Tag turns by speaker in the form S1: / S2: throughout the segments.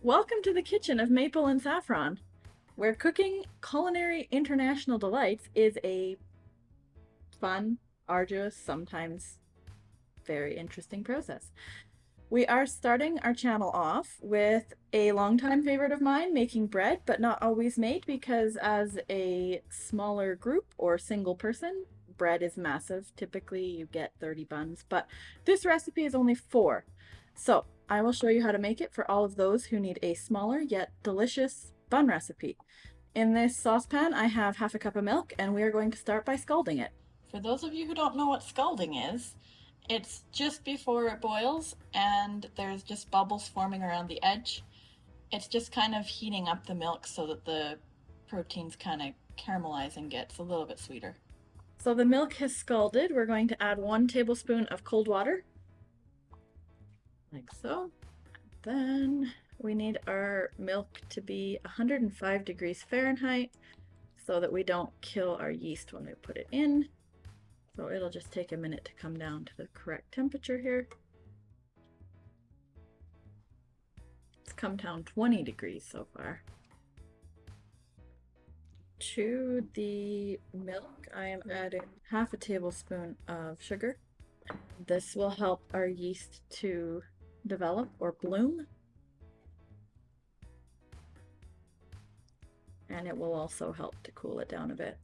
S1: Welcome to the kitchen of Maple and Saffron, where cooking culinary international delights is a fun, arduous, sometimes very interesting process. We are starting our channel off with a longtime favorite of mine, making bread, but not always made because as a smaller group or single person, bread is massive. Typically you get 30 buns, but this recipe is only 4. So I will show you how to make it for all of those who need a smaller yet delicious bun recipe. In this saucepan, I have half a cup of milk, and we are going to start by scalding it. For those of you who don't know what scalding is, it's just before it boils and there's just bubbles forming around the edge. It's just kind of heating up the milk so that the proteins kind of caramelize and gets a little bit sweeter. So the milk has scalded. We're going to add 1 tablespoon of cold water, like so. Then we need our milk to be 105 degrees Fahrenheit so that we don't kill our yeast when we put it in. So it'll just take a minute to come down to the correct temperature here. It's come down 20 degrees so far. To the milk, I am adding half a tablespoon of sugar. This will help our yeast to develop or bloom. And it will also help to cool it down a bit.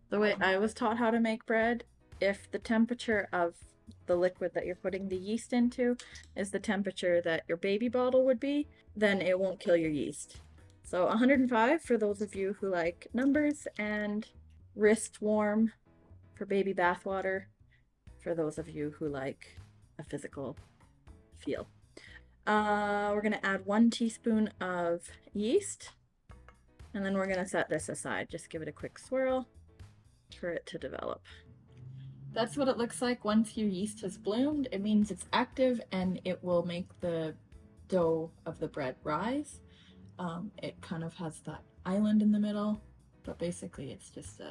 S1: The way I was taught how to make bread, if the temperature of the liquid that you're putting the yeast into is the temperature that your baby bottle would be, then it won't kill your yeast. So 105 for those of you who like numbers, and wrist warm for baby bath water for those of you who like a physical feel. We're going to add 1 teaspoon of yeast, and then we're going to set this aside. Just give it a quick swirl for it to develop. That's what it looks like once your yeast has bloomed. It means it's active and it will make the dough of the bread rise. It kind of has that island in the middle, but basically it's just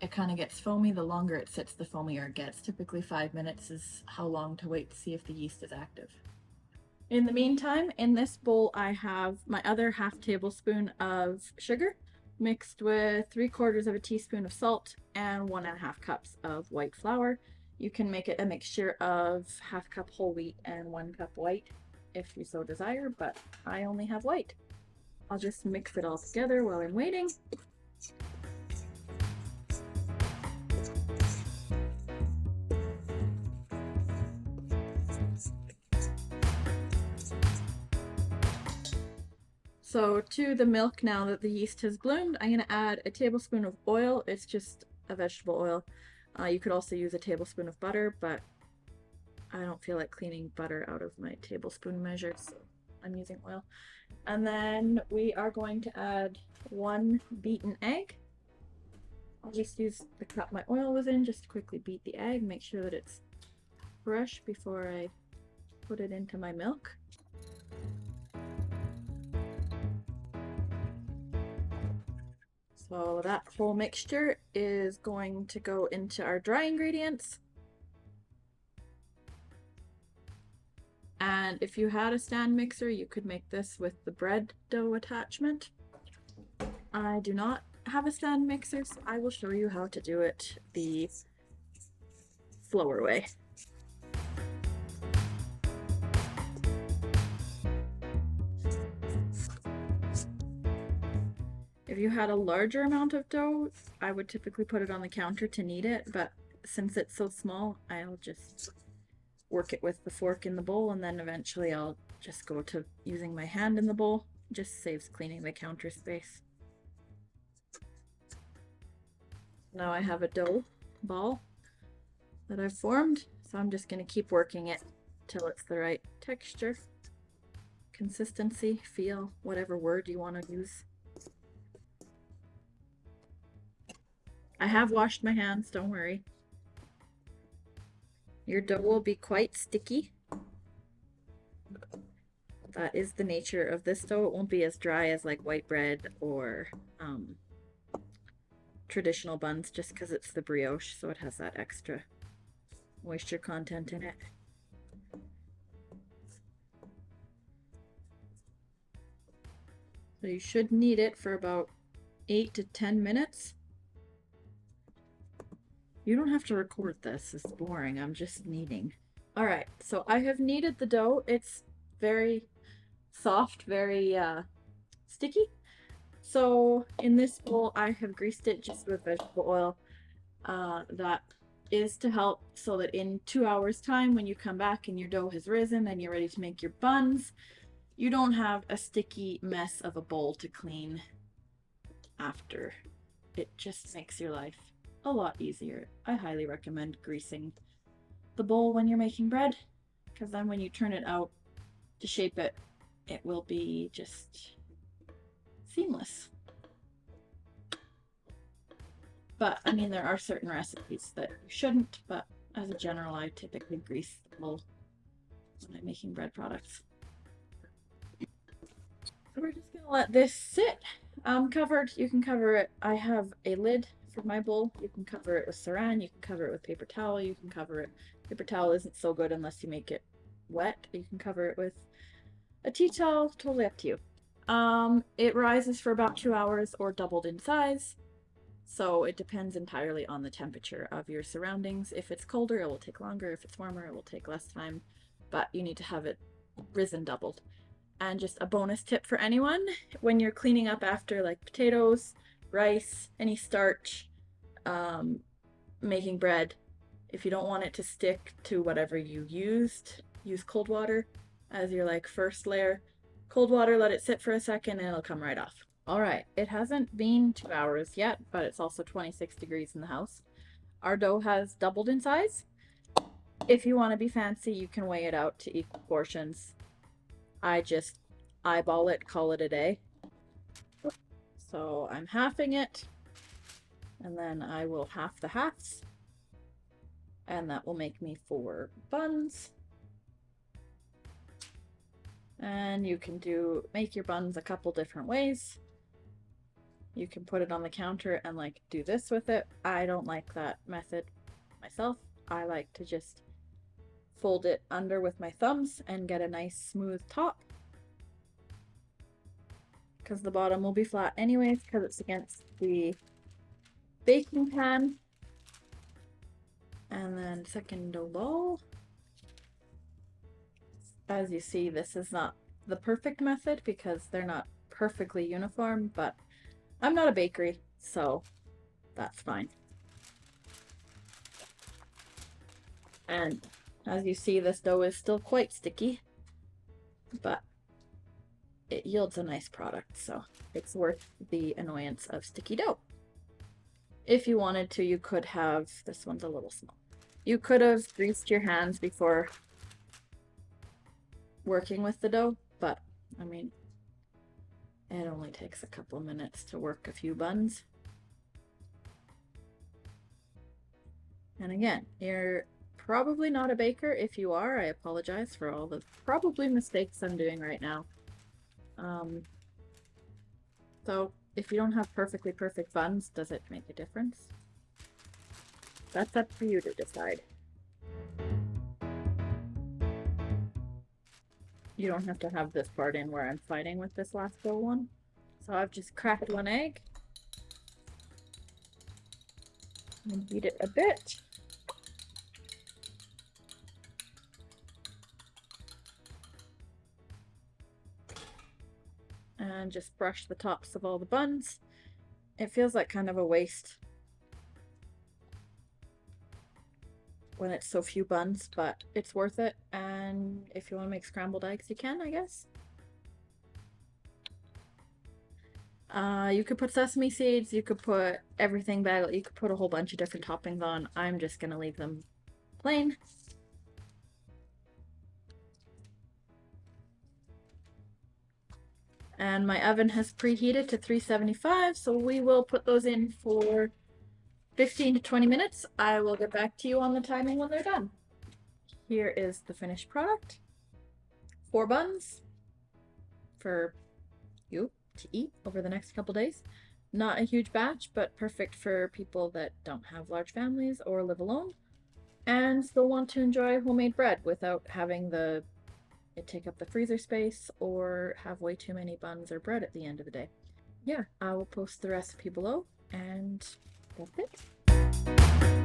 S1: it kind of gets foamy. The longer it sits, the foamier it gets. Typically 5 minutes is how long to wait to see if the yeast is active. In the meantime, in this bowl I have my other half tablespoon of sugar mixed with 3/4 of a teaspoon of salt and 1.5 cups of white flour. You can make it a mixture of half cup whole wheat and 1 cup white if you so desire, but I only have white. I'll just mix it all together while I'm waiting. So to the milk, now that the yeast has bloomed, I'm going to add a tablespoon of oil. It's just a vegetable oil. You could also use a tablespoon of butter, but I don't feel like cleaning butter out of my tablespoon measure, so I'm using oil. And then we are going to add 1 beaten egg. I'll just use the cup my oil was in just to quickly beat the egg, make sure that it's fresh before I put it into my milk. So that whole mixture is going to go into our dry ingredients. And if you had a stand mixer, you could make this with the bread dough attachment. I do not have a stand mixer, so I will show you how to do it the slower way. If you had a larger amount of dough, I would typically put it on the counter to knead it, but since it's so small, I'll just work it with the fork in the bowl, and then eventually I'll just go to using my hand in the bowl. It just saves cleaning the counter space. Now I have a dough ball that I've formed, so I'm just going to keep working it till it's the right texture, consistency, feel, whatever word you want to use. I have washed my hands, don't worry. Your dough will be quite sticky. That is the nature of this dough. It won't be as dry as like white bread or traditional buns, just because it's the brioche, so it has that extra moisture content in it. you should knead it for about 8 to 10 minutes. You don't have to record this, it's boring, I'm just kneading. Alright, so I have kneaded the dough. It's very soft, very sticky. So in this bowl, I have greased it just with vegetable oil. That is to help so that in 2 hours time, when you come back and your dough has risen and you're ready to make your buns, you don't have a sticky mess of a bowl to clean after. It just makes your life a lot easier. I highly recommend greasing the bowl when you're making bread, because then when you turn it out to shape it, it will be just seamless. But I mean, there are certain recipes that you shouldn't, but as a general, I typically grease the bowl when I'm making bread products. So we're just gonna let this sit covered. You can cover it. I have a lid for my bowl. You can cover it with saran, you can cover it with paper towel, you can cover it. Paper towel isn't so good unless you make it wet. You can cover it with a tea towel, totally up to you. It rises for about 2 hours or doubled in size. So it depends entirely on the temperature of your surroundings. If it's colder, it will take longer. If it's warmer, it will take less time. But you need to have it risen doubled. And just a bonus tip for anyone, when you're cleaning up after like potatoes, rice, any starch, making bread, if you don't want it to stick to whatever you used, use cold water as your like first layer. Cold water, let it sit for a second and it'll come right off. All right, it hasn't been 2 hours yet, but it's also 26 degrees in the house. Our dough has doubled in size. If you want to be fancy, you can weigh it out to equal portions. I just eyeball it, call it a day. So I'm halving it, and then I will half the halves, and that will make me 4 buns. And you can make your buns a couple different ways. You can put it on the counter and like do this with it. I don't like that method myself. I like to just fold it under with my thumbs and get a nice smooth top, because the bottom will be flat anyways because it's against the baking pan. And then second dough ball. As you see, this is not the perfect method because they're not perfectly uniform, but I'm not a bakery, so that's fine. And as you see, this dough is still quite sticky, but it yields a nice product, so it's worth the annoyance of sticky dough. If you wanted to, you could have, this one's a little small, you could have greased your hands before working with the dough, but I mean, it only takes a couple minutes to work a few buns. And again, you're probably not a baker. If you are, I apologize for all the probably mistakes I'm doing right now. So if you don't have perfectly perfect buns, does it make a difference? That's up for you to decide. You don't have to have this part in where I'm fighting with this last dough one. So I've just cracked 1 egg and beat it a bit. And just brush the tops of all the buns. It feels like kind of a waste when it's so few buns, but it's worth it. And if you want to make scrambled eggs, you can, I guess. You could put sesame seeds, you could put everything back, you could put a whole bunch of different toppings on. I'm just gonna leave them plain. And my oven has preheated to 375, so we will put those in for 15 to 20 minutes. I will get back to you on the timing when they're done. Here is the finished product. 4 buns for you to eat over the next couple days. Not a huge batch, but perfect for people that don't have large families or live alone and still want to enjoy homemade bread without having the it take up the freezer space or have way too many buns or bread at the end of the day. Yeah, I will post the recipe below, and that's it.